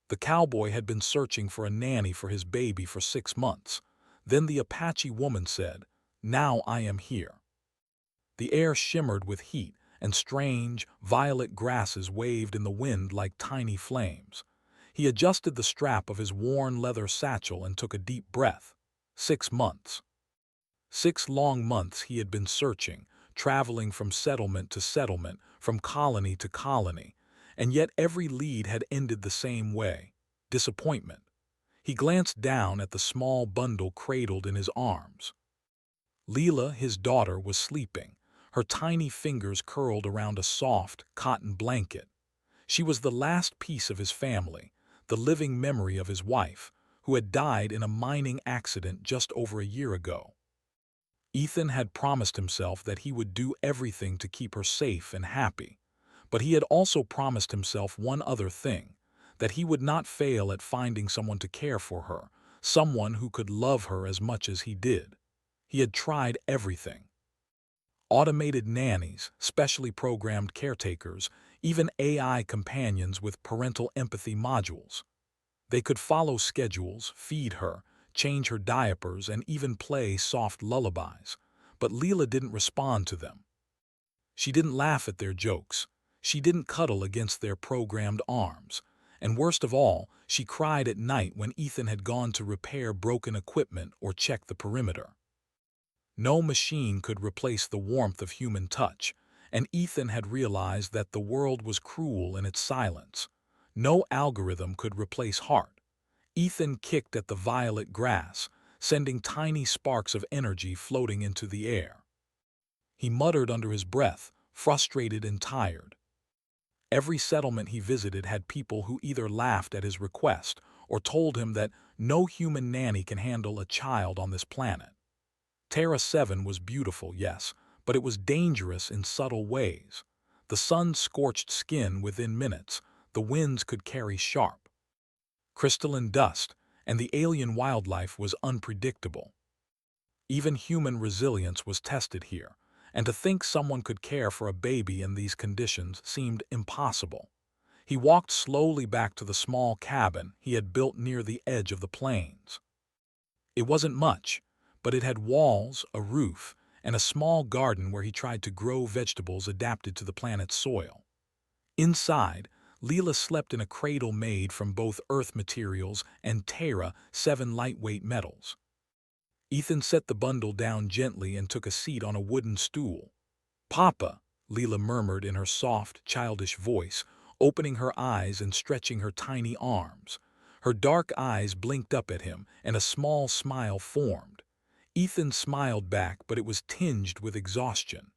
The cowboy had been searching for a nanny for his baby for 6 months. Then the Apache woman said, "Now I am here." The air shimmered with heat, and strange, violet grasses waved in the wind like tiny flames. He adjusted the strap of his worn leather satchel and took a deep breath. 6 months. 6 long months he had been searching, traveling from settlement to settlement, from colony to colony, and yet every lead had ended the same way: disappointment. He glanced down at the small bundle cradled in his arms. Leela, his daughter, was sleeping, her tiny fingers curled around a soft, cotton blanket. She was the last piece of his family, the living memory of his wife, who had died in a mining accident just over a year ago. Ethan had promised himself that he would do everything to keep her safe and happy, but he had also promised himself one other thing: that he would not fail at finding someone to care for her, someone who could love her as much as he did. He had tried everything. Automated nannies, specially programmed caretakers, even AI companions with parental empathy modules. They could follow schedules, feed her, change her diapers, and even play soft lullabies. But Leela didn't respond to them. She didn't laugh at their jokes. She didn't cuddle against their programmed arms. And worst of all, she cried at night when Ethan had gone to repair broken equipment or check the perimeter. No machine could replace the warmth of human touch, and Ethan had realized that the world was cruel in its silence. No algorithm could replace heart. Ethan kicked at the violet grass, sending tiny sparks of energy floating into the air. He muttered under his breath, frustrated and tired. Every settlement he visited had people who either laughed at his request or told him that no human nanny can handle a child on this planet. Terra 7 was beautiful, yes, but it was dangerous in subtle ways. The sun scorched skin within minutes, the winds could carry sharp, crystalline dust, and the alien wildlife was unpredictable. Even human resilience was tested here, and to think someone could care for a baby in these conditions seemed impossible. He walked slowly back to the small cabin he had built near the edge of the plains. It wasn't much, but it had walls, a roof, and a small garden where he tried to grow vegetables adapted to the planet's soil. Inside, Leela slept in a cradle made from both earth materials and Terra 7 lightweight metals. Ethan set the bundle down gently and took a seat on a wooden stool. "Papa," Leela murmured in her soft, childish voice, opening her eyes and stretching her tiny arms. Her dark eyes blinked up at him, and a small smile formed. Ethan smiled back, but it was tinged with exhaustion.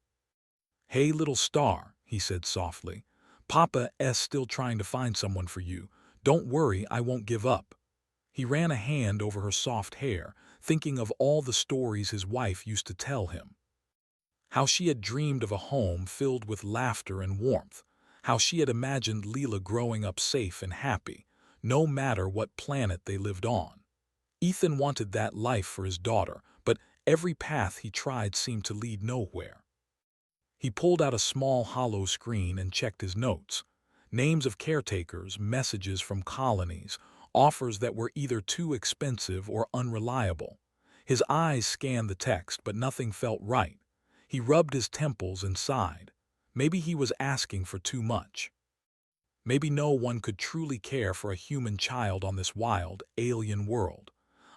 "Hey, little star," he said softly. "Papa's still trying to find someone for you. Don't worry, I won't give up." He ran a hand over her soft hair, thinking of all the stories his wife used to tell him. How she had dreamed of a home filled with laughter and warmth. How she had imagined Leela growing up safe and happy, no matter what planet they lived on. Ethan wanted that life for his daughter, but every path he tried seemed to lead nowhere. He pulled out a small hollow screen and checked his notes. Names of caretakers, messages from colonies, offers that were either too expensive or unreliable. His eyes scanned the text, but nothing felt right. He rubbed his temples and sighed. Maybe he was asking for too much. Maybe no one could truly care for a human child on this wild, alien world.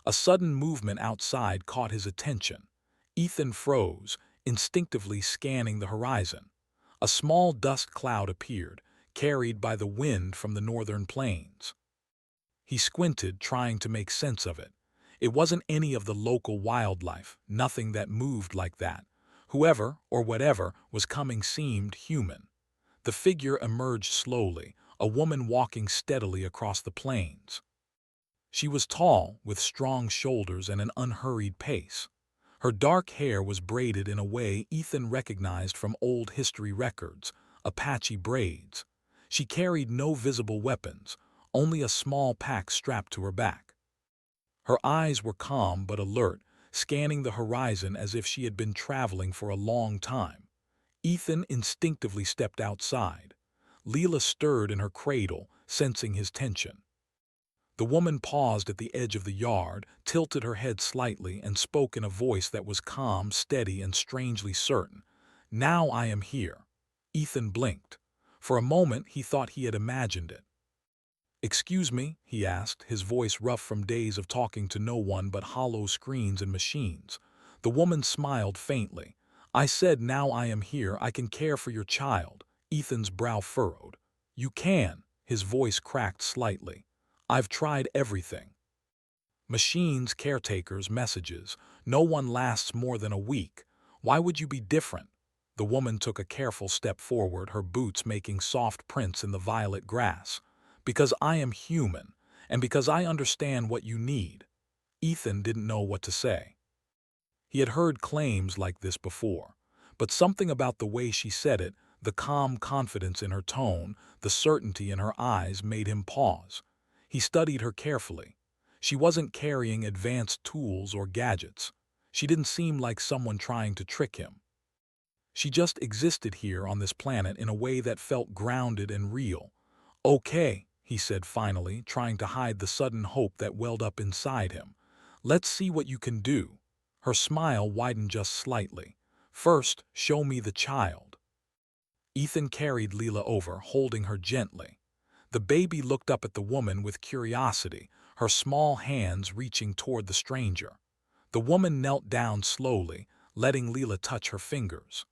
A sudden movement outside caught his attention. Ethan froze, instinctively scanning the horizon. A small dust cloud appeared, carried by the wind from the northern plains. He squinted, trying to make sense of it. It wasn't any of the local wildlife, nothing that moved like that. Whoever, or whatever, was coming seemed human. The figure emerged slowly, a woman walking steadily across the plains. She was tall, with strong shoulders and an unhurried pace. Her dark hair was braided in a way Ethan recognized from old history records, Apache braids. She carried no visible weapons, only a small pack strapped to her back. Her eyes were calm but alert, scanning the horizon as if she had been traveling for a long time. Ethan instinctively stepped outside. Leela stirred in her cradle, sensing his tension. The woman paused at the edge of the yard, tilted her head slightly, and spoke in a voice that was calm, steady, and strangely certain. "Now I am here." Ethan blinked. For a moment he thought he had imagined it. "Excuse me?" he asked, his voice rough from days of talking to no one but hollow screens and machines. The woman smiled faintly. "I said now I am here, I can care for your child." Ethan's brow furrowed. "You can." His voice cracked slightly. "I've tried everything. Machines, caretakers, messages. No one lasts more than a week. Why would you be different?" The woman took a careful step forward, her boots making soft prints in the violet grass. "Because I am human, and because I understand what you need." Ethan didn't know what to say. He had heard claims like this before, but something about the way she said it, the calm confidence in her tone, the certainty in her eyes made him pause. He studied her carefully. She wasn't carrying advanced tools or gadgets. She didn't seem like someone trying to trick him. She just existed here on this planet in a way that felt grounded and real. "Okay," he said finally, trying to hide the sudden hope that welled up inside him. "Let's see what you can do." Her smile widened just slightly. "First, show me the child." Ethan carried Leela over, holding her gently. The baby looked up at the woman with curiosity, her small hands reaching toward the stranger. The woman knelt down slowly, letting Leela touch her fingers.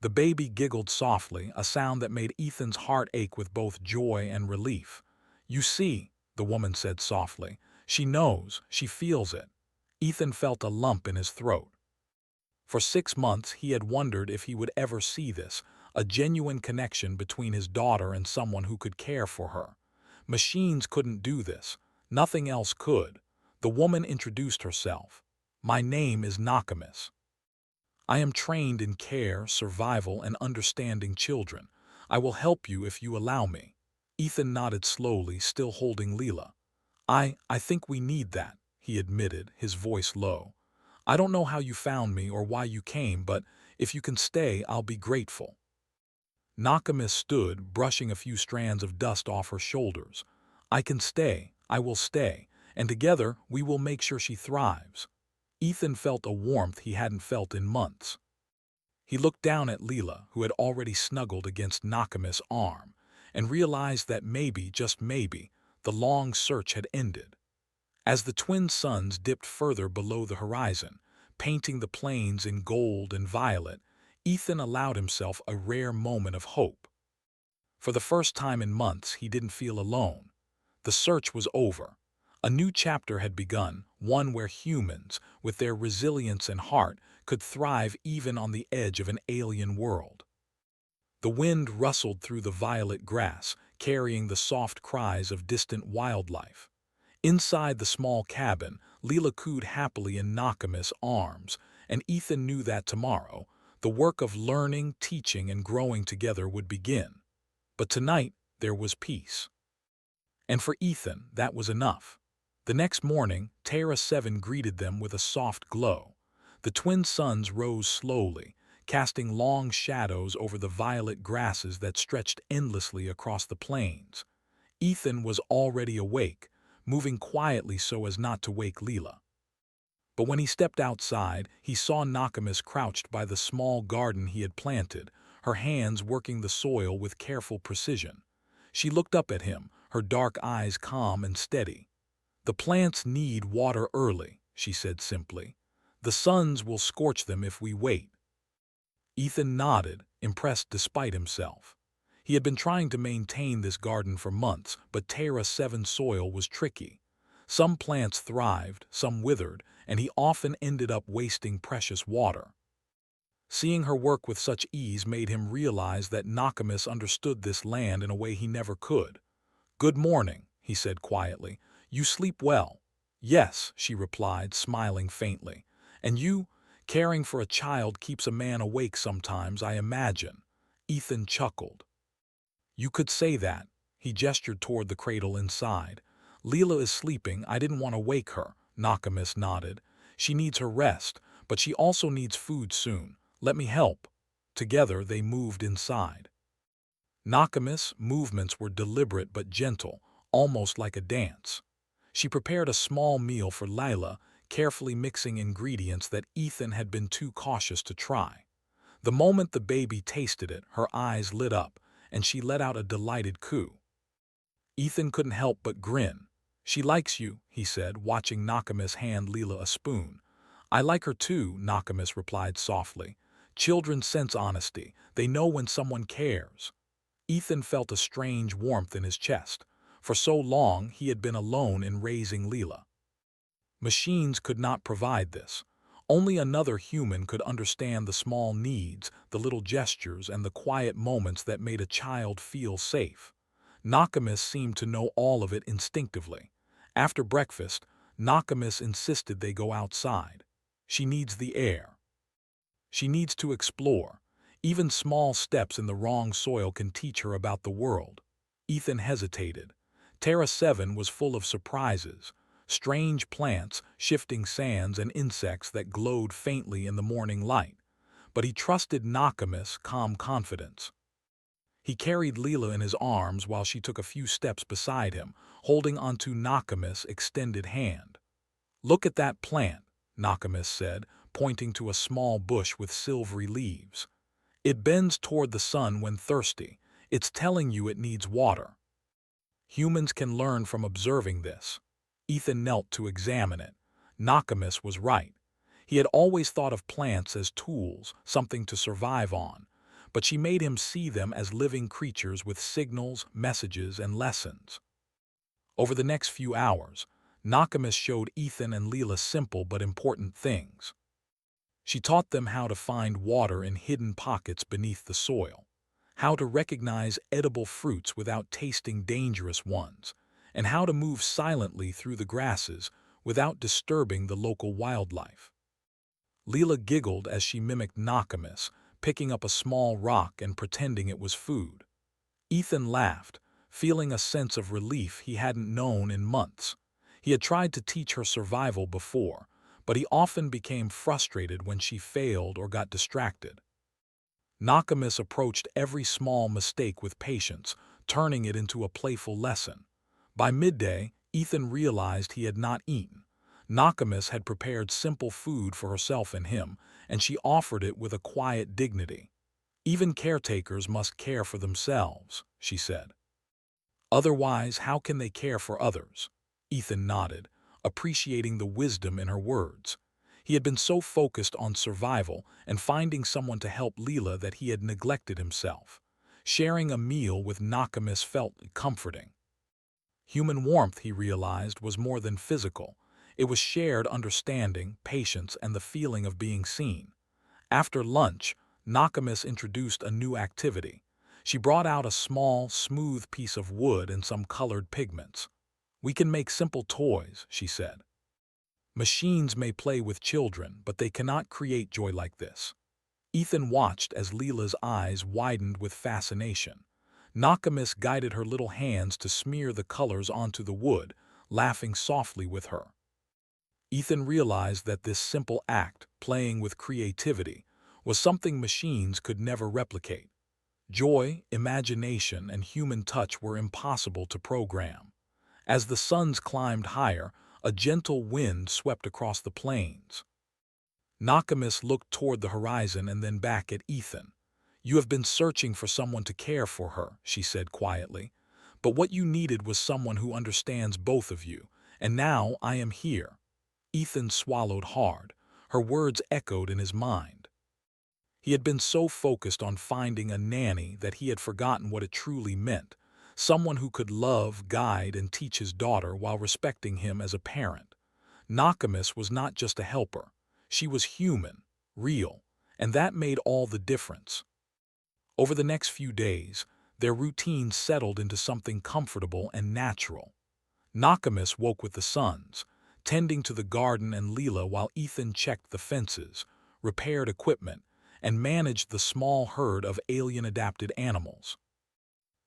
The baby giggled softly, a sound that made Ethan's heart ache with both joy and relief. "You see," the woman said softly, "she knows, she feels it." Ethan felt a lump in his throat. For 6 months he had wondered if he would ever see this, a genuine connection between his daughter and someone who could care for her. Machines couldn't do this. Nothing else could. The woman introduced herself. "My name is Nakamis. I am trained in care, survival, and understanding children. I will help you if you allow me." Ethan nodded slowly, still holding Leela. I think we need that," he admitted, his voice low. "I don't know how you found me or why you came, but if you can stay, I'll be grateful." Nakamis stood, brushing a few strands of dust off her shoulders. "I can stay, I will stay, and together we will make sure she thrives." Ethan felt a warmth he hadn't felt in months. He looked down at Leela, who had already snuggled against Nakamis' arm, and realized that maybe, just maybe, the long search had ended. As the twin suns dipped further below the horizon, painting the plains in gold and violet, Ethan allowed himself a rare moment of hope. For the first time in months, he didn't feel alone. The search was over. A new chapter had begun, one where humans, with their resilience and heart, could thrive even on the edge of an alien world. The wind rustled through the violet grass, carrying the soft cries of distant wildlife. Inside the small cabin, Leela cooed happily in Nakamis' arms, and Ethan knew that tomorrow, the work of learning, teaching, and growing together would begin. But tonight, there was peace. And for Ethan, that was enough. The next morning, Terra 7 greeted them with a soft glow. The twin suns rose slowly, casting long shadows over the violet grasses that stretched endlessly across the plains. Ethan was already awake, moving quietly so as not to wake Leela. But when he stepped outside, he saw Nakamis crouched by the small garden he had planted, her hands working the soil with careful precision. She looked up at him, her dark eyes calm and steady. "The plants need water early," she said simply. "The suns will scorch them if we wait." Ethan nodded, impressed despite himself. He had been trying to maintain this garden for months, but Terra 7 soil was tricky. Some plants thrived, some withered, and he often ended up wasting precious water. Seeing her work with such ease made him realize that Nakamis understood this land in a way he never could. "Good morning," he said quietly. "You sleep well?" "Yes," she replied, smiling faintly. "And you? Caring for a child keeps a man awake sometimes, I imagine." Ethan chuckled. "You could say that." He gestured toward the cradle inside. "Leela is sleeping, I didn't want to wake her," Nakamis nodded. "She needs her rest, but she also needs food soon. Let me help." Together they moved inside. Nakamis' movements were deliberate but gentle, almost like a dance. She prepared a small meal for Lila, carefully mixing ingredients that Ethan had been too cautious to try. The moment the baby tasted it, her eyes lit up, and she let out a delighted coo. Ethan couldn't help but grin. "She likes you," he said, watching Nakamis hand Leela a spoon. "I like her too," Nakamis replied softly. "Children sense honesty. They know when someone cares." Ethan felt a strange warmth in his chest. For so long, he had been alone in raising Leela. Machines could not provide this. Only another human could understand the small needs, the little gestures, and the quiet moments that made a child feel safe. Nakamis seemed to know all of it instinctively. After breakfast, Nakamis insisted they go outside. She needs the air. She needs to explore. Even small steps in the wrong soil can teach her about the world. Ethan hesitated. Terra 7 was full of surprises. Strange plants, shifting sands, and insects that glowed faintly in the morning light. But he trusted Nakamis' calm confidence. He carried Leela in his arms while she took a few steps beside him, holding onto Nakamis' extended hand. "Look at that plant," Nakamis said, pointing to a small bush with silvery leaves. "It bends toward the sun when thirsty. It's telling you it needs water." Humans can learn from observing this. Ethan knelt to examine it. Nakamis was right. He had always thought of plants as tools, something to survive on, but she made him see them as living creatures with signals, messages, and lessons. Over the next few hours, Nakamis showed Ethan and Leela simple but important things. She taught them how to find water in hidden pockets beneath the soil, how to recognize edible fruits without tasting dangerous ones, and how to move silently through the grasses without disturbing the local wildlife. Leela giggled as she mimicked Nakamis, picking up a small rock and pretending it was food. Ethan laughed, feeling a sense of relief he hadn't known in months. He had tried to teach her survival before, but he often became frustrated when she failed or got distracted. Nakamis approached every small mistake with patience, turning it into a playful lesson. By midday, Ethan realized he had not eaten. Nakamis had prepared simple food for herself and him, and she offered it with a quiet dignity. "Even caretakers must care for themselves," she said. "Otherwise, how can they care for others?" Ethan nodded, appreciating the wisdom in her words. He had been so focused on survival and finding someone to help Leela that he had neglected himself. Sharing a meal with Nakamis felt comforting. Human warmth, he realized, was more than physical. It was shared understanding, patience, and the feeling of being seen. After lunch, Nakamis introduced a new activity. She brought out a small, smooth piece of wood and some colored pigments. "We can make simple toys," she said. "Machines may play with children, but they cannot create joy like this." Ethan watched as Leela's eyes widened with fascination. Nakamis guided her little hands to smear the colors onto the wood, laughing softly with her. Ethan realized that this simple act, playing with creativity, was something machines could never replicate. Joy, imagination, and human touch were impossible to program. As the suns climbed higher, a gentle wind swept across the plains. Nakamis looked toward the horizon and then back at Ethan. "You have been searching for someone to care for her," she said quietly. "But what you needed was someone who understands both of you, and now I am here." Ethan swallowed hard. Her words echoed in his mind. He had been so focused on finding a nanny that he had forgotten what it truly meant, someone who could love, guide, and teach his daughter while respecting him as a parent. Nakamis was not just a helper. She was human, real, and that made all the difference. Over the next few days, their routine settled into something comfortable and natural. Nakamis woke with the suns, tending to the garden and Leela while Ethan checked the fences, repaired equipment, and managed the small herd of alien-adapted animals.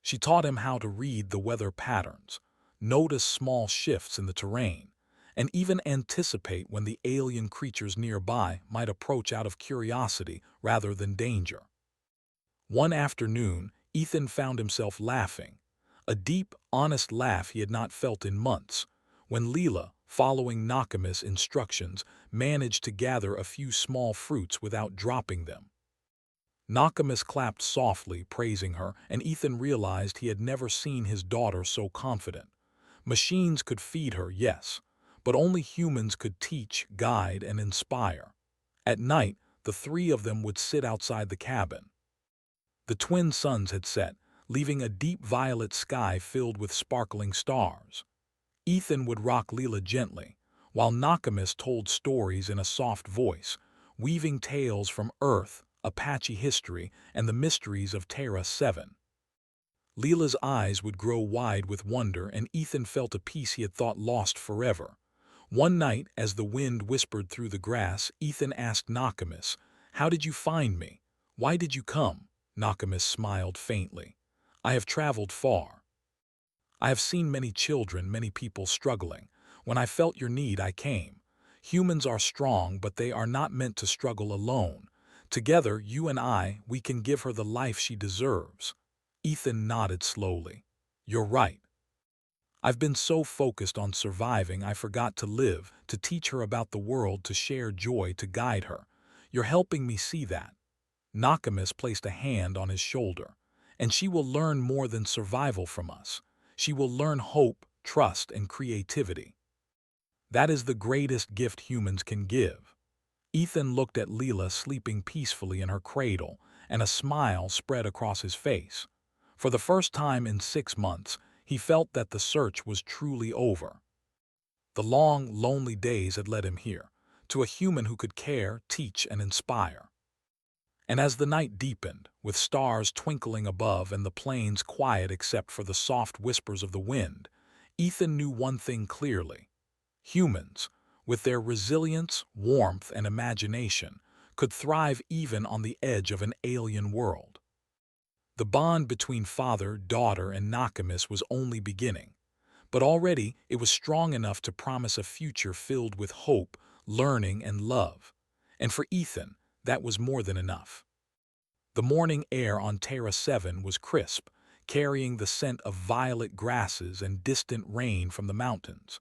She taught him how to read the weather patterns, notice small shifts in the terrain, and even anticipate when the alien creatures nearby might approach out of curiosity rather than danger. One afternoon, Ethan found himself laughing, a deep, honest laugh he had not felt in months. when Leela, following Nakamis' instructions, managed to gather a few small fruits without dropping them. Nakamis clapped softly, praising her, and Ethan realized he had never seen his daughter so confident. Machines could feed her, yes, but only humans could teach, guide, and inspire. At night, the three of them would sit outside the cabin. The twin suns had set, leaving a deep violet sky filled with sparkling stars. Ethan would rock Leela gently, while Nakamis told stories in a soft voice, weaving tales from Earth, Apache history, and the mysteries of Terra 7. Leela's eyes would grow wide with wonder, and Ethan felt a peace he had thought lost forever. One night, as the wind whispered through the grass, Ethan asked Nakamis, "How did you find me? Why did you come?" Nakamis smiled faintly. "I have traveled far. I have seen many children, many people struggling. When I felt your need, I came. Humans are strong, but they are not meant to struggle alone. Together, you and I, we can give her the life she deserves." Ethan nodded slowly. "You're right. I've been so focused on surviving I forgot to live, to teach her about the world, to share joy, to guide her. You're helping me see that." Nakamis placed a hand on his shoulder. "And she will learn more than survival from us. She will learn hope, trust, and creativity. That is the greatest gift humans can give." Ethan looked at Leela sleeping peacefully in her cradle, and a smile spread across his face. For the first time in 6 months, he felt that the search was truly over. The long, lonely days had led him here, to a human who could care, teach, and inspire. And as the night deepened, with stars twinkling above and the plains quiet except for the soft whispers of the wind, Ethan knew one thing clearly. Humans, with their resilience, warmth, and imagination, could thrive even on the edge of an alien world. The bond between father, daughter, and Nakamis was only beginning, but already it was strong enough to promise a future filled with hope, learning, and love. And for Ethan, that was more than enough. The morning air on Terra 7 was crisp, carrying the scent of violet grasses and distant rain from the mountains.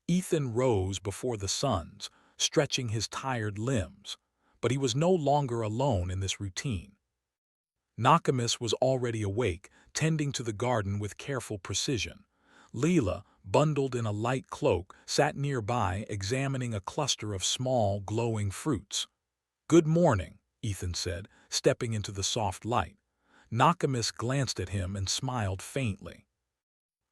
Ethan rose before the suns, stretching his tired limbs, but he was no longer alone in this routine. Nakamis was already awake, tending to the garden with careful precision. Leela, bundled in a light cloak, sat nearby, examining a cluster of small, glowing fruits. "Good morning," Ethan said, stepping into the soft light. Nakamis glanced at him and smiled faintly.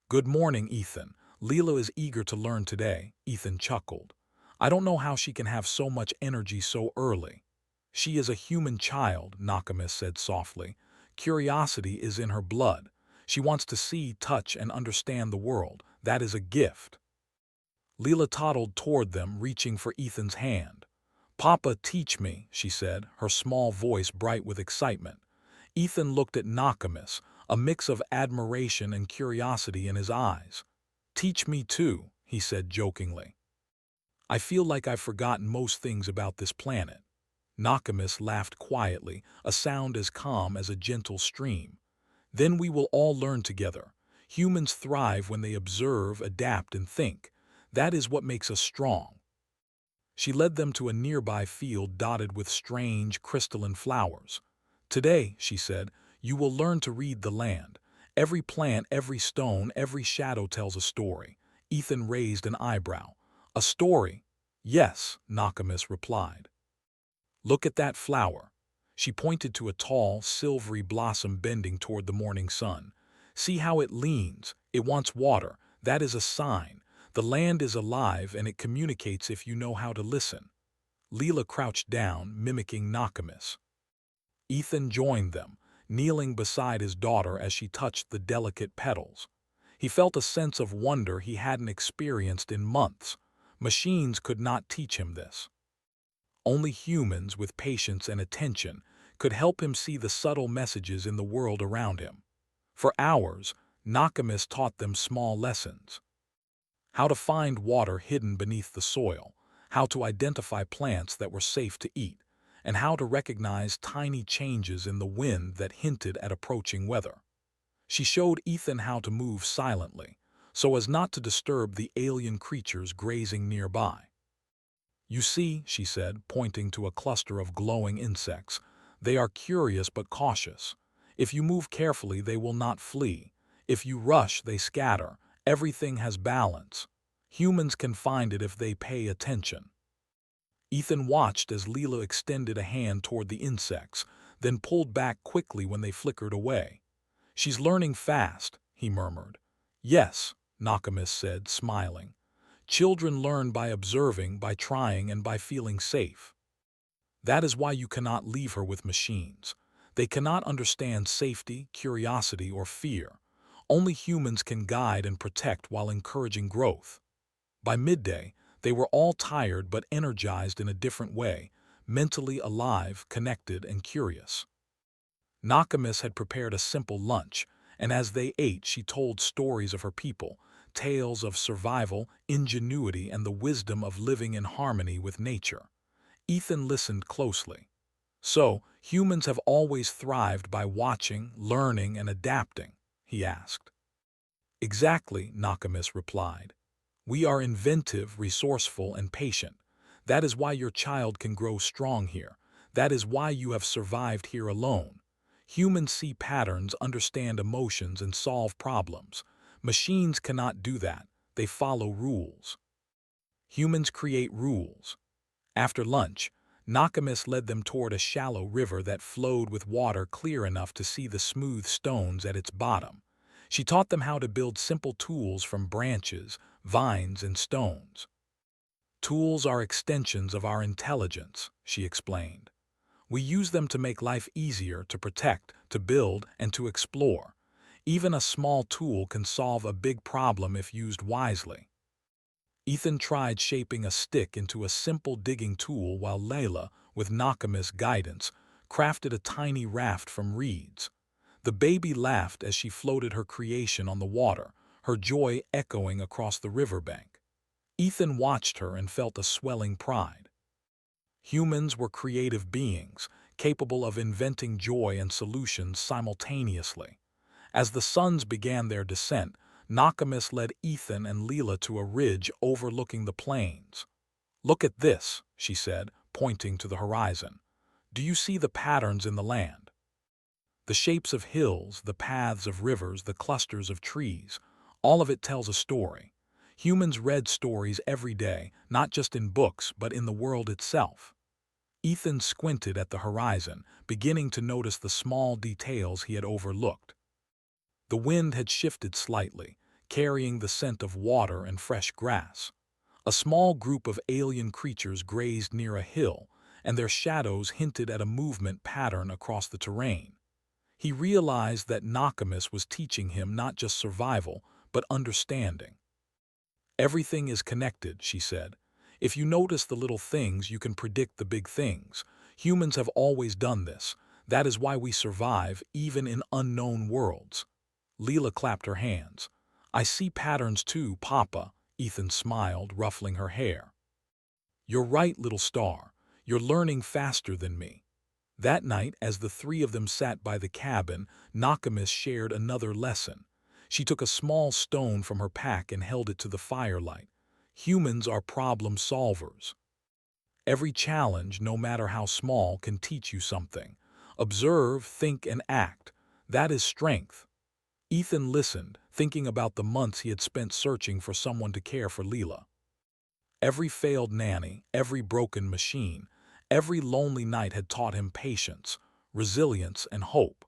"Good morning, Ethan. Leela is eager to learn today," Ethan chuckled. "I don't know how she can have so much energy so early." "She is a human child," Nakamis said softly. "Curiosity is in her blood. She wants to see, touch, and understand the world. That is a gift." Leela toddled toward them, reaching for Ethan's hand. "Papa, teach me," she said, her small voice bright with excitement. Ethan looked at Nakamis, a mix of admiration and curiosity in his eyes. "Teach me too," he said jokingly. "I feel like I've forgotten most things about this planet." Nakamis laughed quietly, a sound as calm as a gentle stream. "Then we will all learn together. Humans thrive when they observe, adapt, and think. That is what makes us strong." She led them to a nearby field dotted with strange, crystalline flowers. "Today," she said, "you will learn to read the land. Every plant, every stone, every shadow tells a story." Ethan raised an eyebrow. "A story?" "Yes," Nakamis replied. "Look at that flower." She pointed to a tall, silvery blossom bending toward the morning sun. "See how it leans. It wants water. That is a sign. The land is alive and it communicates if you know how to listen." Leela crouched down, mimicking Nakamis. Ethan joined them, kneeling beside his daughter as she touched the delicate petals. He felt a sense of wonder he hadn't experienced in months. Machines could not teach him this. Only humans with patience and attention could help him see the subtle messages in the world around him. For hours, Nakamis taught them small lessons. How to find water hidden beneath the soil, how to identify plants that were safe to eat, and how to recognize tiny changes in the wind that hinted at approaching weather. She showed Ethan how to move silently, so as not to disturb the alien creatures grazing nearby. "You see," she said, pointing to a cluster of glowing insects, "they are curious but cautious. If you move carefully, they will not flee. If you rush, they scatter. Everything has balance. Humans can find it if they pay attention." Ethan watched as Leela extended a hand toward the insects, then pulled back quickly when they flickered away. "She's learning fast," he murmured. "Yes," Nakamis said, smiling. "Children learn by observing, by trying, and by feeling safe. That is why you cannot leave her with machines. They cannot understand safety, curiosity, or fear. Only humans can guide and protect while encouraging growth." By midday, they were all tired but energized in a different way, mentally alive, connected, and curious. Nakamis had prepared a simple lunch, and as they ate she told stories of her people, tales of survival, ingenuity, and the wisdom of living in harmony with nature. Ethan listened closely. "So, humans have always thrived by watching, learning, and adapting?" he asked. "Exactly," Nakamis replied. "We are inventive, resourceful, and patient. That is why your child can grow strong here. That is why you have survived here alone. Humans see patterns, understand emotions, and solve problems. Machines cannot do that. They follow rules. Humans create rules." After lunch, Nakamis led them toward a shallow river that flowed with water clear enough to see the smooth stones at its bottom. She taught them how to build simple tools from branches, vines, and stones. "Tools are extensions of our intelligence," she explained. "We use them to make life easier, to protect, to build, and to explore. Even a small tool can solve a big problem if used wisely." Ethan tried shaping a stick into a simple digging tool while Layla, with Nakamis' guidance, crafted a tiny raft from reeds. The baby laughed as she floated her creation on the water, her joy echoing across the riverbank. Ethan watched her and felt a swelling pride. Humans were creative beings, capable of inventing joy and solutions simultaneously. As the suns began their descent, Nakamis led Ethan and Leela to a ridge overlooking the plains. "Look at this," she said, pointing to the horizon. "Do you see the patterns in the land? The shapes of hills, the paths of rivers, the clusters of trees. All of it tells a story. Humans read stories every day, not just in books, but in the world itself." Ethan squinted at the horizon, beginning to notice the small details he had overlooked. The wind had shifted slightly, carrying the scent of water and fresh grass. A small group of alien creatures grazed near a hill, and their shadows hinted at a movement pattern across the terrain. He realized that Nakamis was teaching him not just survival, but understanding. "Everything is connected," she said. "If you notice the little things, you can predict the big things. Humans have always done this. That is why we survive, even in unknown worlds." Leela clapped her hands. "I see patterns too, Papa," Ethan smiled, ruffling her hair. "You're right, little star. You're learning faster than me." That night, as the three of them sat by the cabin, Nakamis shared another lesson. She took a small stone from her pack and held it to the firelight. "Humans are problem solvers. Every challenge, no matter how small, can teach you something. Observe, think, and act. That is strength." Ethan listened, thinking about the months he had spent searching for someone to care for Leela. Every failed nanny, every broken machine, every lonely night had taught him patience, resilience, and hope.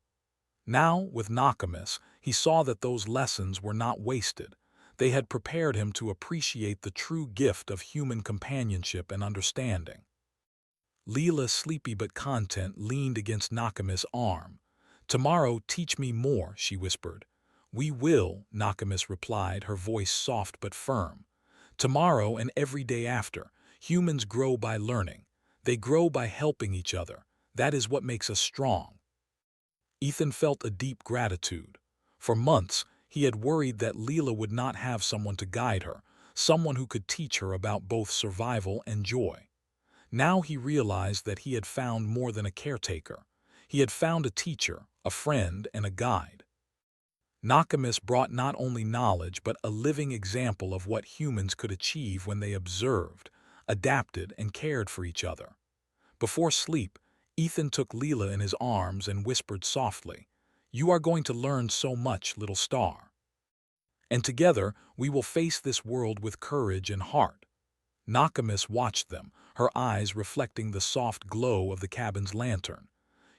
Now, with Nakamis, he saw that those lessons were not wasted. They had prepared him to appreciate the true gift of human companionship and understanding. Leela, sleepy but content, leaned against Nakamis' arm. "Tomorrow, teach me more," she whispered. "We will," Nakamis replied, her voice soft but firm. "Tomorrow and every day after, humans grow by learning. They grow by helping each other. That is what makes us strong." Ethan felt a deep gratitude. For months, he had worried that Leela would not have someone to guide her, someone who could teach her about both survival and joy. Now he realized that he had found more than a caretaker. He had found a teacher, a friend, and a guide. Nakamis brought not only knowledge but a living example of what humans could achieve when they observed, adapted, and cared for each other. Before sleep, Ethan took Leela in his arms and whispered softly, "You are going to learn so much, little star. And together, we will face this world with courage and heart." Nakamis watched them, her eyes reflecting the soft glow of the cabin's lantern.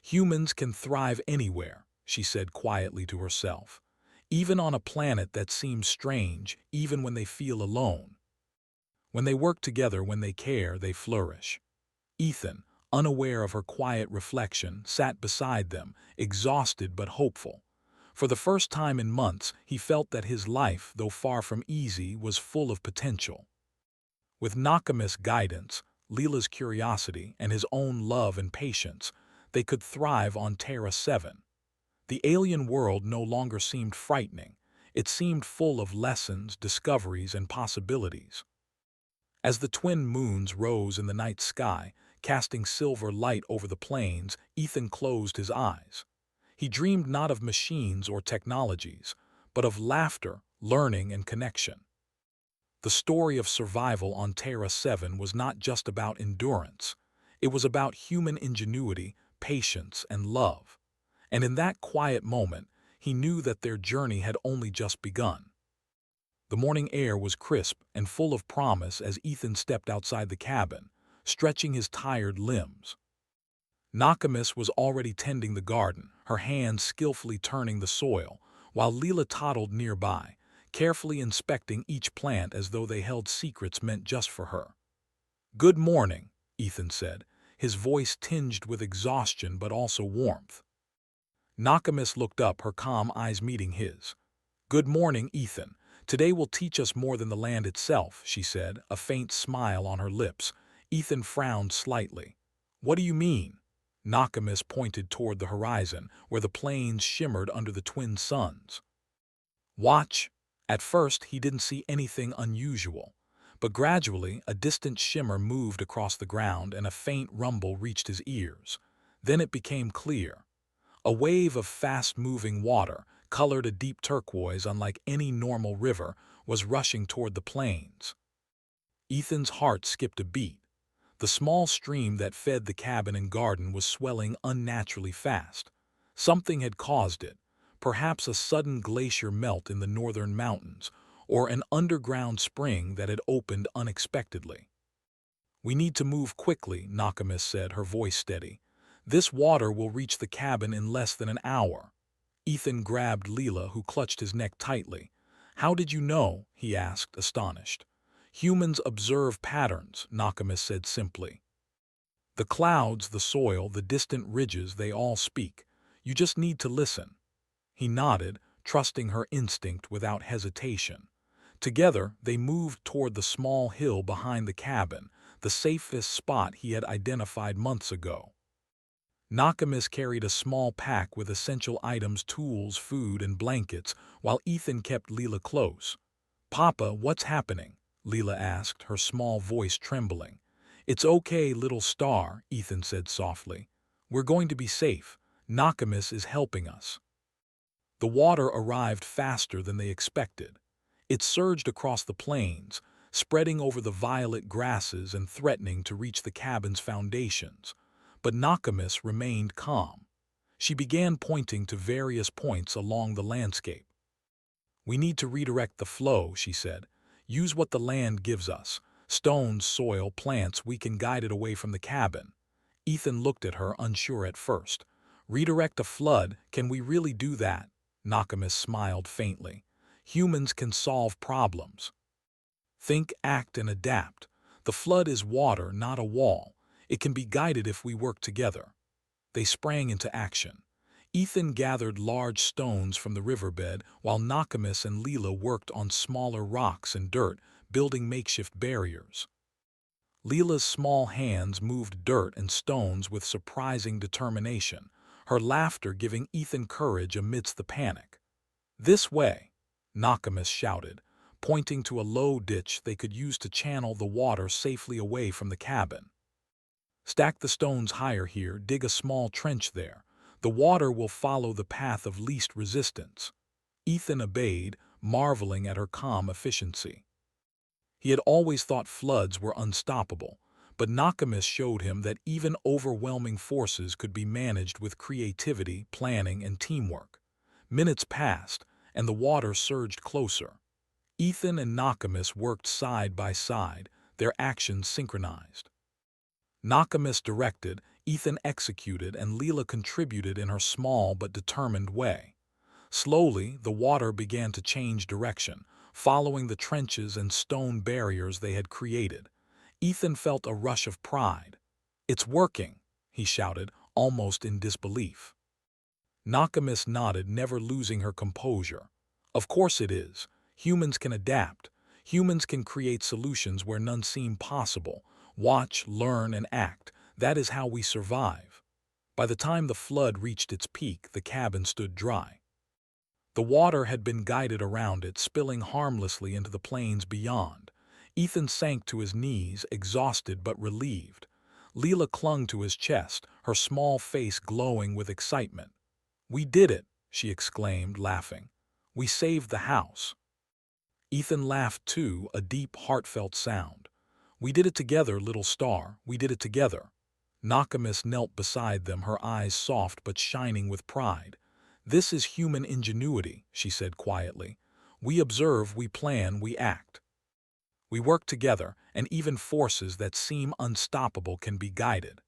"Humans can thrive anywhere," she said quietly to herself. "Even on a planet that seems strange, even when they feel alone. When they work together, when they care, they flourish." Ethan, unaware of her quiet reflection, sat beside them, exhausted but hopeful. For the first time in months, he felt that his life, though far from easy, was full of potential. With Nakamis' guidance, Leela's curiosity, and his own love and patience, they could thrive on Terra 7. The alien world no longer seemed frightening. It seemed full of lessons, discoveries, and possibilities. As the twin moons rose in the night sky, casting silver light over the plains, Ethan closed his eyes. He dreamed not of machines or technologies, but of laughter, learning, and connection. The story of survival on Terra 7 was not just about endurance. It was about human ingenuity, patience, and love. And in that quiet moment, he knew that their journey had only just begun. The morning air was crisp and full of promise as Ethan stepped outside the cabin, stretching his tired limbs. Nakamis was already tending the garden, her hands skillfully turning the soil, while Leela toddled nearby, carefully inspecting each plant as though they held secrets meant just for her. "Good morning," Ethan said, his voice tinged with exhaustion but also warmth. Nakamis looked up, her calm eyes meeting his. "Good morning, Ethan. Today will teach us more than the land itself," she said, a faint smile on her lips. Ethan frowned slightly. "What do you mean?" Nakamis pointed toward the horizon, where the plains shimmered under the twin suns. "Watch." At first, he didn't see anything unusual, but gradually a distant shimmer moved across the ground and a faint rumble reached his ears. Then it became clear. A wave of fast-moving water, colored a deep turquoise unlike any normal river, was rushing toward the plains. Ethan's heart skipped a beat. The small stream that fed the cabin and garden was swelling unnaturally fast. Something had caused it, perhaps a sudden glacier melt in the northern mountains, or an underground spring that had opened unexpectedly. "We need to move quickly," Nakamis said, her voice steady. "This water will reach the cabin in less than an hour." Ethan grabbed Leela, who clutched his neck tightly. "How did you know?" he asked, astonished. "Humans observe patterns," Nakamis said simply. "The clouds, the soil, the distant ridges, they all speak. You just need to listen." He nodded, trusting her instinct without hesitation. Together, they moved toward the small hill behind the cabin, the safest spot he had identified months ago. Nakamis carried a small pack with essential items, tools, food, and blankets, while Ethan kept Leela close. "Papa, what's happening?" Leela asked, her small voice trembling. "It's okay, little star," Ethan said softly. "We're going to be safe. Nakamis is helping us." The water arrived faster than they expected. It surged across the plains, spreading over the violet grasses and threatening to reach the cabin's foundations. But Nakamis remained calm. She began pointing to various points along the landscape. "We need to redirect the flow," she said. "Use what the land gives us. Stones, soil, plants, we can guide it away from the cabin." Ethan looked at her, unsure at first. "Redirect a flood? Can we really do that?" Nakamis smiled faintly. "Humans can solve problems. Think, act, and adapt. The flood is water, not a wall. It can be guided if we work together." They sprang into action. Ethan gathered large stones from the riverbed, while Nakamis and Leela worked on smaller rocks and dirt, building makeshift barriers. Leela's small hands moved dirt and stones with surprising determination, her laughter giving Ethan courage amidst the panic. "This way," Nakamis shouted, pointing to a low ditch they could use to channel the water safely away from the cabin. "Stack the stones higher here, dig a small trench there. The water will follow the path of least resistance." Ethan obeyed, marveling at her calm efficiency. He had always thought floods were unstoppable, but Nakamis showed him that even overwhelming forces could be managed with creativity, planning, and teamwork. Minutes passed, and the water surged closer. Ethan and Nakamis worked side by side, their actions synchronized. Nakamis directed, Ethan executed, and Leela contributed in her small but determined way. Slowly, the water began to change direction, following the trenches and stone barriers they had created. Ethan felt a rush of pride. "It's working," he shouted, almost in disbelief. Nakamis nodded, never losing her composure. "Of course it is. Humans can adapt. Humans can create solutions where none seem possible. Watch, learn, and act. That is how we survive." By the time the flood reached its peak, the cabin stood dry. The water had been guided around it, spilling harmlessly into the plains beyond. Ethan sank to his knees, exhausted but relieved. Leela clung to his chest, her small face glowing with excitement. "We did it," she exclaimed, laughing. "We saved the house." Ethan laughed too, a deep, heartfelt sound. "We did it together, little star. We did it together." Nakamis knelt beside them, her eyes soft but shining with pride. "This is human ingenuity," she said quietly. "We observe, we plan, we act. We work together, and even forces that seem unstoppable can be guided.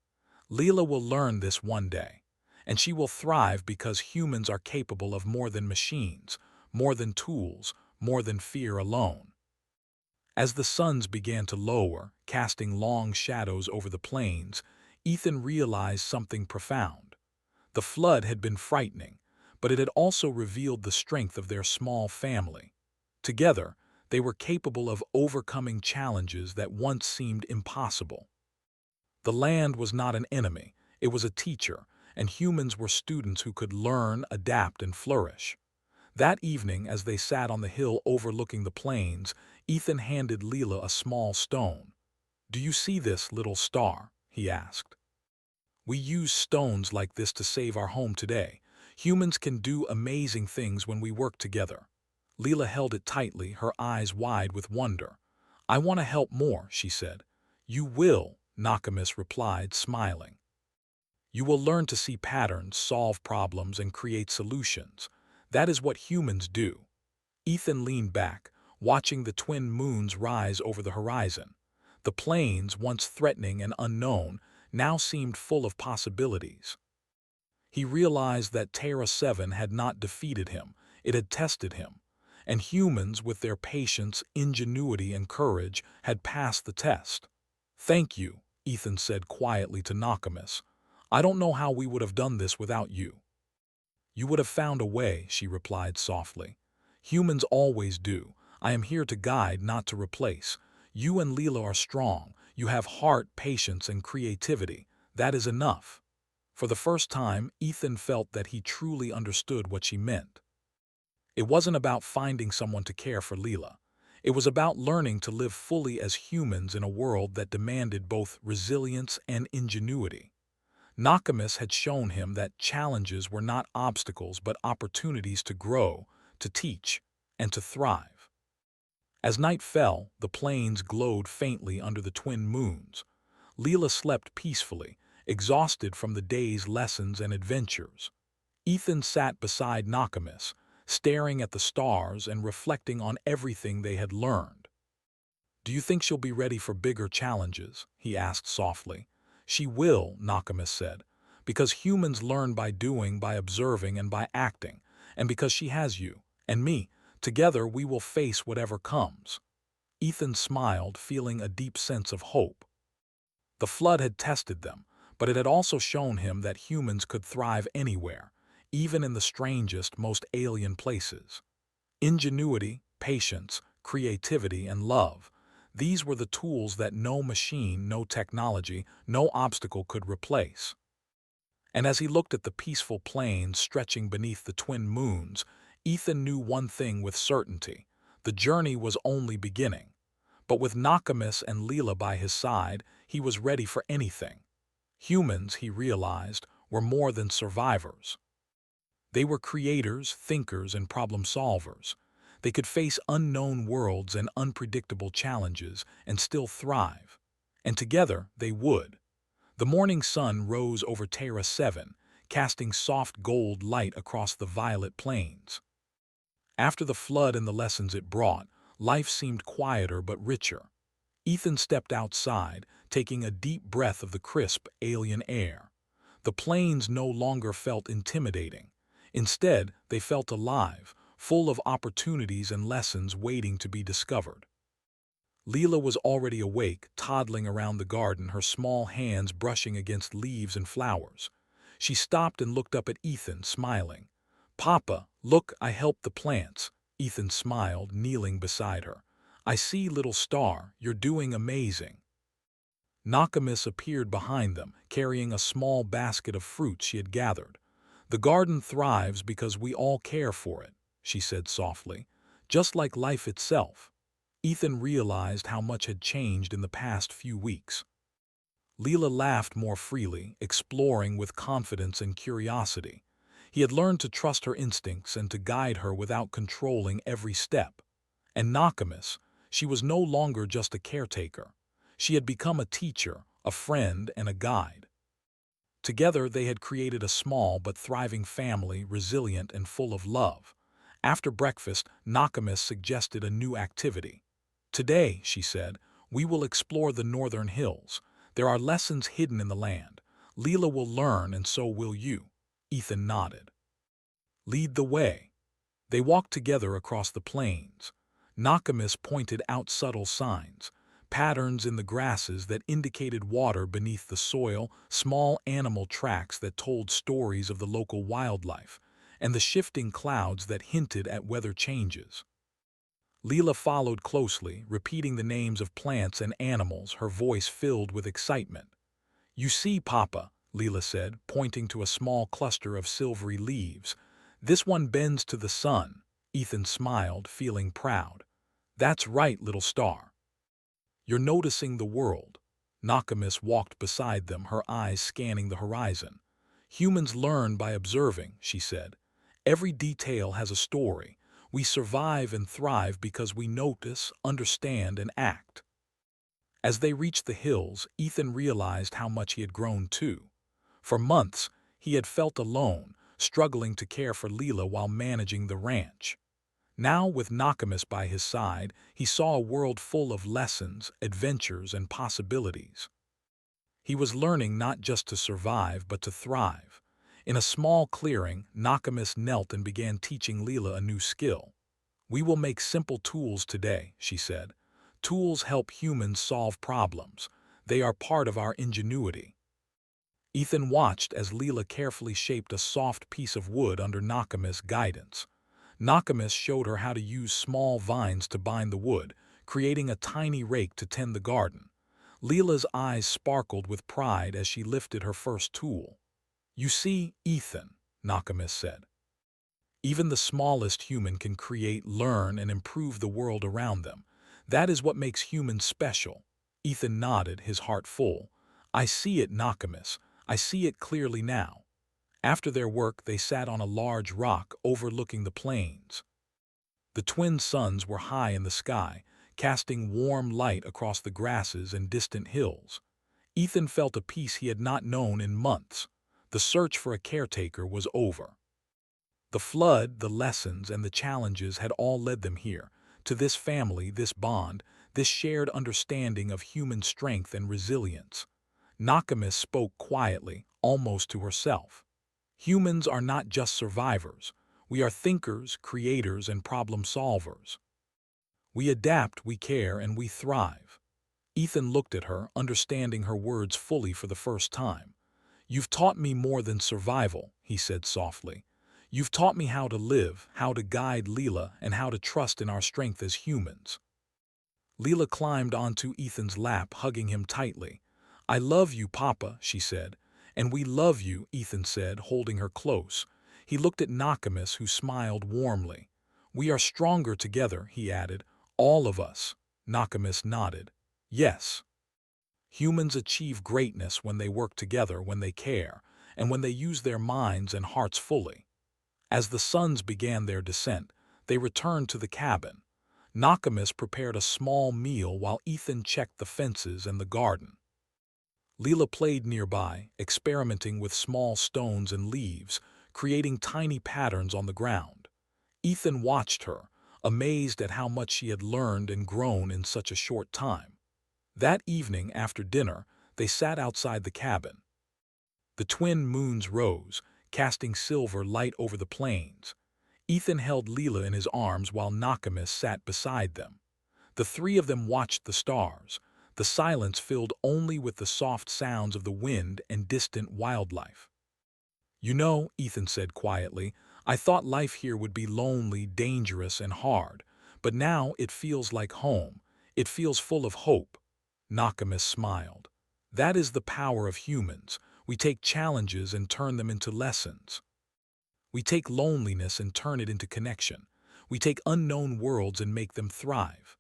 Leela will learn this one day, and she will thrive because humans are capable of more than machines, more than tools, more than fear alone." As the suns began to lower, casting long shadows over the plains, Ethan realized something profound. The flood had been frightening, but it had also revealed the strength of their small family. Together, they were capable of overcoming challenges that once seemed impossible. The land was not an enemy, it was a teacher, and humans were students who could learn, adapt, and flourish. That evening, as they sat on the hill overlooking the plains, Ethan handed Leela a small stone. "Do you see this, little star?" he asked. "We use stones like this to save our home today. Humans can do amazing things when we work together." Leela held it tightly, her eyes wide with wonder. "I want to help more," she said. "You will," Nakamis replied, smiling. "You will learn to see patterns, solve problems, and create solutions. That is what humans do." Ethan leaned back, watching the twin moons rise over the horizon. The plains, once threatening and unknown, now seemed full of possibilities. He realized that Terra 7 had not defeated him, it had tested him. And humans, with their patience, ingenuity, and courage, had passed the test. "Thank you," Ethan said quietly to Nakamis. "I don't know how we would have done this without you." "You would have found a way," she replied softly. "Humans always do. I am here to guide, not to replace. You and Leela are strong. You have heart, patience, and creativity. That is enough." For the first time, Ethan felt that he truly understood what she meant. It wasn't about finding someone to care for Leela. It was about learning to live fully as humans in a world that demanded both resilience and ingenuity. Nakamis had shown him that challenges were not obstacles but opportunities to grow, to teach, and to thrive. As night fell, the plains glowed faintly under the twin moons. Leela slept peacefully, exhausted from the day's lessons and adventures. Ethan sat beside Nakamis, staring at the stars and reflecting on everything they had learned. "Do you think she'll be ready for bigger challenges?" he asked softly. "She will," Nakamis said, "because humans learn by doing, by observing, and by acting, and because she has you, and me. Together we will face whatever comes." Ethan smiled, feeling a deep sense of hope. The flood had tested them, but it had also shown him that humans could thrive anywhere, even in the strangest, most alien places. Ingenuity, patience, creativity, and love. These were the tools that no machine, no technology, no obstacle could replace. And as he looked at the peaceful plains stretching beneath the twin moons, Ethan knew one thing with certainty. The journey was only beginning. But with Nakamis and Leela by his side, he was ready for anything. Humans, he realized, were more than survivors. They were creators, thinkers, and problem solvers. They could face unknown worlds and unpredictable challenges and still thrive. And together they would. The morning sun rose over Terra 7, casting soft gold light across the violet plains. After the flood and the lessons it brought, life seemed quieter but richer. Ethan stepped outside, taking a deep breath of the crisp, alien air. The plains no longer felt intimidating. Instead, they felt alive, full of opportunities and lessons waiting to be discovered. Leela was already awake, toddling around the garden, her small hands brushing against leaves and flowers. She stopped and looked up at Ethan, smiling. "Papa, look, I helped the plants." Ethan smiled, kneeling beside her. "I see, little star, you're doing amazing." Nakamis appeared behind them, carrying a small basket of fruit she had gathered. "The garden thrives because we all care for it," she said softly, "just like life itself." Ethan realized how much had changed in the past few weeks. Leela laughed more freely, exploring with confidence and curiosity. He had learned to trust her instincts and to guide her without controlling every step. And Nakamis, she was no longer just a caretaker. She had become a teacher, a friend, and a guide. Together they had created a small but thriving family, resilient and full of love. After breakfast, Nakamis suggested a new activity. "Today," she said, "we will explore the northern hills. There are lessons hidden in the land. Leela will learn, and so will you." Ethan nodded. "Lead the way." They walked together across the plains. Nakamis pointed out subtle signs, patterns in the grasses that indicated water beneath the soil, small animal tracks that told stories of the local wildlife, and the shifting clouds that hinted at weather changes. Leela followed closely, repeating the names of plants and animals, her voice filled with excitement. "You see, Papa," Leela said, pointing to a small cluster of silvery leaves. "This one bends to the sun." Ethan smiled, feeling proud. "That's right, little star. You're noticing the world." Nakamis walked beside them, her eyes scanning the horizon. "Humans learn by observing," she said. "Every detail has a story. We survive and thrive because we notice, understand, and act." As they reached the hills, Ethan realized how much he had grown too. For months, he had felt alone, struggling to care for Leela while managing the ranch. Now, with Nakamis by his side, he saw a world full of lessons, adventures, and possibilities. He was learning not just to survive, but to thrive. In a small clearing, Nakamis knelt and began teaching Leela a new skill. "We will make simple tools today," she said. "Tools help humans solve problems. They are part of our ingenuity." Ethan watched as Leela carefully shaped a soft piece of wood under Nakamis' guidance. Nakamis showed her how to use small vines to bind the wood, creating a tiny rake to tend the garden. Leela's eyes sparkled with pride as she lifted her first tool. "You see, Ethan," Nakamis said, "even the smallest human can create, learn, and improve the world around them. That is what makes humans special." Ethan nodded, his heart full. "I see it, Nakamis. I see it clearly now." After their work, they sat on a large rock overlooking the plains. The twin suns were high in the sky, casting warm light across the grasses and distant hills. Ethan felt a peace he had not known in months. The search for a caretaker was over. The flood, the lessons, and the challenges had all led them here, to this family, this bond, this shared understanding of human strength and resilience. Nakamis spoke quietly, almost to herself. "Humans are not just survivors. We are thinkers, creators, and problem solvers. We adapt, we care, and we thrive." Ethan looked at her, understanding her words fully for the first time. "You've taught me more than survival," he said softly. "You've taught me how to live, how to guide Leela, and how to trust in our strength as humans." Leela climbed onto Ethan's lap, hugging him tightly. "I love you, Papa," she said. "And we love you," Ethan said, holding her close. He looked at Nakamis, who smiled warmly. "We are stronger together," he added. "All of us." Nakamis nodded. "Yes. Humans achieve greatness when they work together, when they care, and when they use their minds and hearts fully." As the sons began their descent, they returned to the cabin. Nakamis prepared a small meal while Ethan checked the fences and the garden. Leela played nearby, experimenting with small stones and leaves, creating tiny patterns on the ground. Ethan watched her, amazed at how much she had learned and grown in such a short time. That evening, after dinner, they sat outside the cabin. The twin moons rose, casting silver light over the plains. Ethan held Leela in his arms while Nakamis sat beside them. The three of them watched the stars, the silence filled only with the soft sounds of the wind and distant wildlife. "You know," Ethan said quietly, "I thought life here would be lonely, dangerous, and hard, but now it feels like home. It feels full of hope." Nakamis smiled. "That is the power of humans. We take challenges and turn them into lessons. We take loneliness and turn it into connection. We take unknown worlds and make them thrive."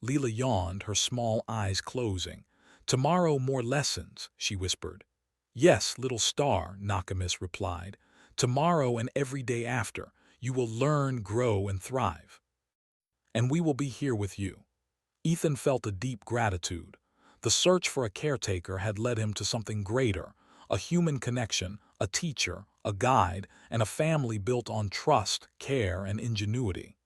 Leela yawned, her small eyes closing. "Tomorrow more lessons," she whispered. "Yes, little star," Nakamis replied. "Tomorrow and every day after, you will learn, grow, and thrive. And we will be here with you." Ethan felt a deep gratitude. The search for a caretaker had led him to something greater, a human connection, a teacher, a guide, and a family built on trust, care, and ingenuity.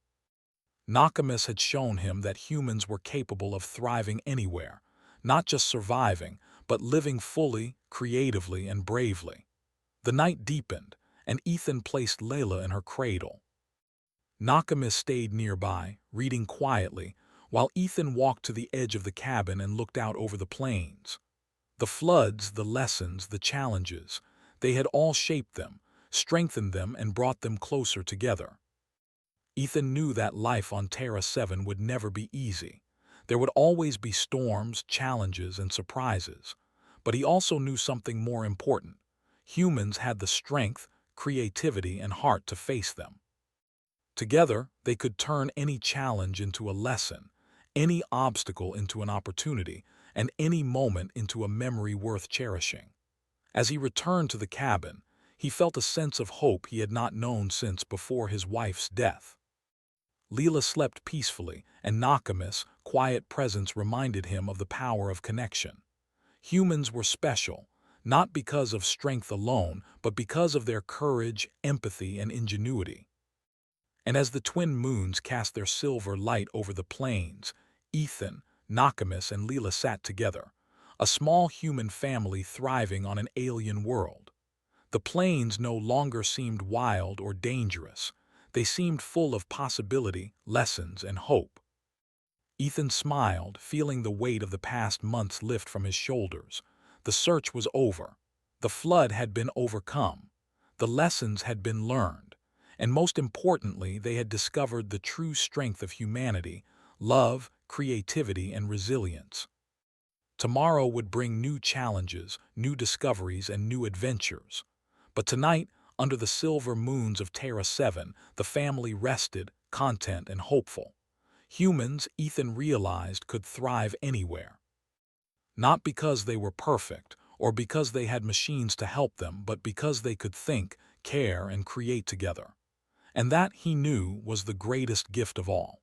Nakamis had shown him that humans were capable of thriving anywhere, not just surviving, but living fully, creatively, and bravely. The night deepened, and Ethan placed Layla in her cradle. Nakamis stayed nearby, reading quietly, while Ethan walked to the edge of the cabin and looked out over the plains. The floods, the lessons, the challenges, they had all shaped them, strengthened them, and brought them closer together. Ethan knew that life on Terra 7 would never be easy. There would always be storms, challenges, and surprises. But he also knew something more important. Humans had the strength, creativity, and heart to face them. Together, they could turn any challenge into a lesson, any obstacle into an opportunity, and any moment into a memory worth cherishing. As he returned to the cabin, he felt a sense of hope he had not known since before his wife's death. Leela slept peacefully, and Nakamis' quiet presence reminded him of the power of connection. Humans were special, not because of strength alone, but because of their courage, empathy, and ingenuity. And as the twin moons cast their silver light over the plains, Ethan, Nakamis, and Leela sat together, a small human family thriving on an alien world. The plains no longer seemed wild or dangerous. They seemed full of possibility, lessons, and hope. Ethan smiled, feeling the weight of the past months lift from his shoulders. The search was over. The flood had been overcome. The lessons had been learned. And most importantly, they had discovered the true strength of humanity: love, creativity, and resilience. Tomorrow would bring new challenges, new discoveries, and new adventures. But tonight, under the silver moons of Terra 7, the family rested, content, and hopeful. Humans, Ethan realized, could thrive anywhere. Not because they were perfect, or because they had machines to help them, but because they could think, care, and create together. And that, he knew, was the greatest gift of all.